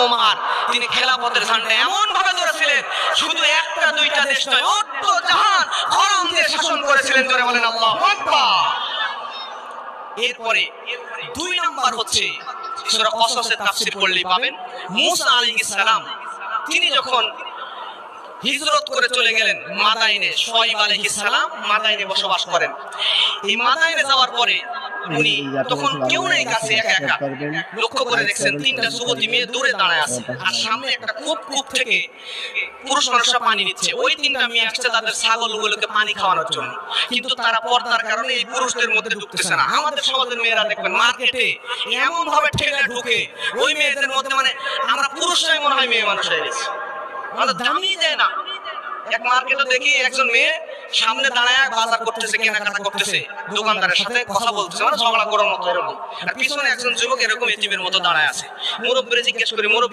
ওমর তিনি খেলাফতের ঝান্ডা এমন ভাবে ধরেছিলেন শুধু একটা দুইটা দেশ নয় অর্ধ জাহান খরম দিয়ে শাসন করেছিলেন। জোরে বলেন আল্লাহু আকবার। এরপরে দুই নাম্বার হচ্ছে সূরা কসসের তাফসীর করলেই পাবেন, মুসা আলাইহিস সালাম তিনি যখন হিজরত করে চলে গেলেন মাদাইনে, শুআয়ব আলাইহিস সালাম মাদাইনে বসবাস করেন। এই মাদাইনে যাওয়ার পরে উনি তখন কেউ নেই কাছে, একা একা লক্ষ্য করে দেখছেন তিনটা যুবতী মেয়ে দূরে দাঁড়ায় আছে আর সামনে একটা কূপ থেকে পুরুষ মানুষরা পানি নিচ্ছে। ওই তিনটা মেয়ে আসছে তাদের ছাগলগুলোকে পানি খাওয়ানোর জন্য, কিন্তু তারা পর্দার কারণে এই পুরুষদের মধ্যে ঢুকতেছে না। আমাদের সমাজের মেয়েরা দেখবেন মার্কেটে এমন ভাবে ঠেলে ঢুকে ওই মেয়েদের মধ্যে, মানে আমরা পুরুষরাই মনে হয় মেয়ে মানুষ হয়ে গেছে, আমাদের দামই দেয় না। এক মার্কেটে দেখি একজন মেয়ে সামনে দাঁড়ায় বাজার করতেছে, কেনাকাটা করতেছে, দোকানদারের সাথে কথা বলতেছে, মানে ঝগড়া করার মতো এরকম, আর পিছনে একজন যুবক এরকম এতিমের মতো দাঁড়ায় আছে। মুরব্বিরে জিজ্ঞেস করি, মুরব্বি